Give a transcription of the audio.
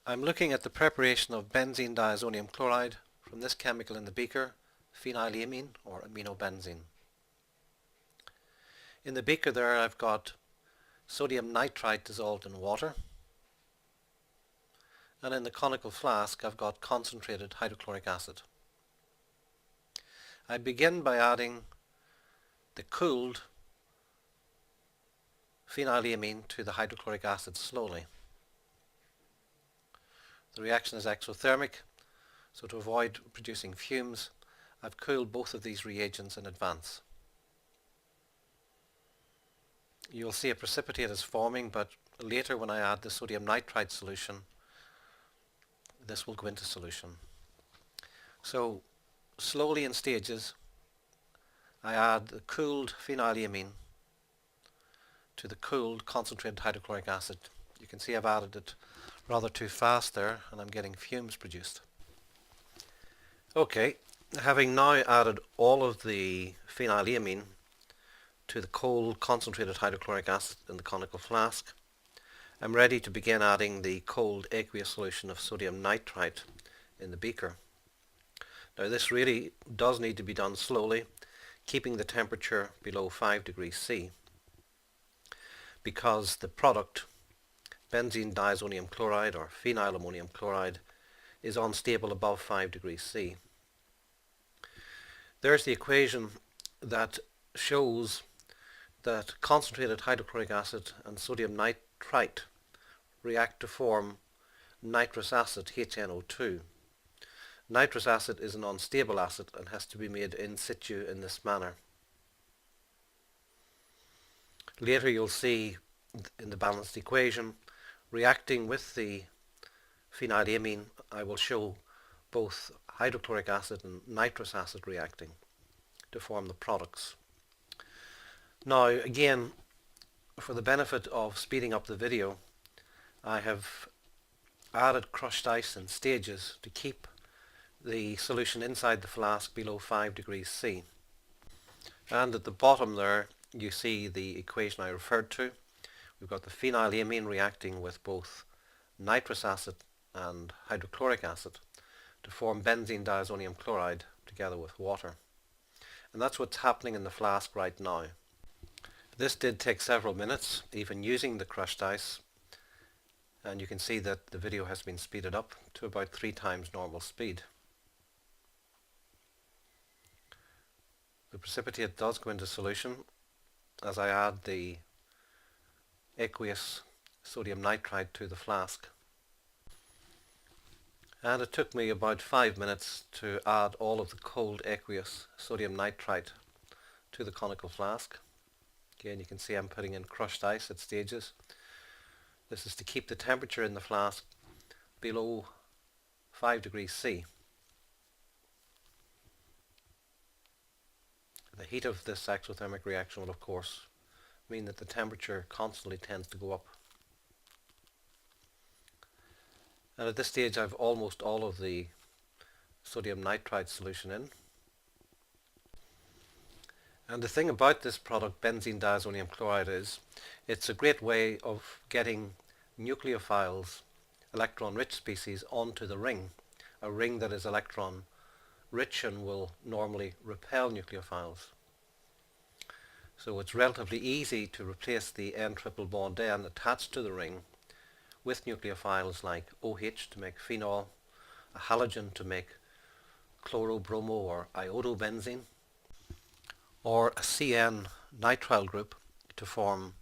I'm looking at the preparation of benzene diazonium chloride from this chemical in the beaker, phenylamine or aminobenzene. In the beaker there I've got sodium nitrite dissolved in water, and in the conical flask I've got concentrated hydrochloric acid. I begin by adding the cooled phenylamine to the hydrochloric acid slowly. The reaction is exothermic, so to avoid producing fumes, I've cooled both of these reagents in advance. You'll see a precipitate is forming, but later when I add the sodium nitrite solution, this will go into solution. So slowly in stages, I add the cooled phenylamine to the cooled concentrated hydrochloric acid. You can see I've added it rather too fast there, and I'm getting fumes produced. Okay, having now added all of the phenylamine to the cold concentrated hydrochloric acid in the conical flask, I'm ready to begin adding the cold aqueous solution of sodium nitrite in the beaker. Now this really does need to be done slowly, keeping the temperature below 5 degrees C, because the product, benzene diazonium chloride or phenylammonium chloride, is unstable above 5 degrees C. There's the equation that shows that concentrated hydrochloric acid and sodium nitrite react to form nitrous acid, HNO2. Nitrous acid is an unstable acid and has to be made in situ in this manner. Later you'll see in the balanced equation, reacting with the phenylamine, I will show both hydrochloric acid and nitrous acid reacting to form the products. Now again, for the benefit of speeding up the video, I have added crushed ice in stages to keep the solution inside the flask below 5 degrees C. And at the bottom there you see the equation I referred to. We've got the phenylamine reacting with both nitrous acid and hydrochloric acid to form benzene diazonium chloride together with water. And that's what's happening in the flask right now. This did take several minutes, even using the crushed ice, and you can see that the video has been speeded up to about 3 times normal speed. The precipitate does go into solution as I add the aqueous sodium nitrite to the flask. And it took me about 5 minutes to add all of the cold aqueous sodium nitrite to the conical flask. Again, you can see I'm putting in crushed ice at stages. This is to keep the temperature in the flask below 5 degrees C. The heat of this exothermic reaction will of course mean that the temperature constantly tends to go up. And at this stage I've almost all of the sodium nitrite solution in. And the thing about this product, benzene diazonium chloride, is it's a great way of getting nucleophiles, electron-rich species, onto the ring, a ring that is electron-rich and will normally repel nucleophiles. So it's relatively easy to replace the N triple bond N attached to the ring with nucleophiles like OH to make phenol, a halogen to make chlorobromo or iodobenzene, or a CN nitrile group to form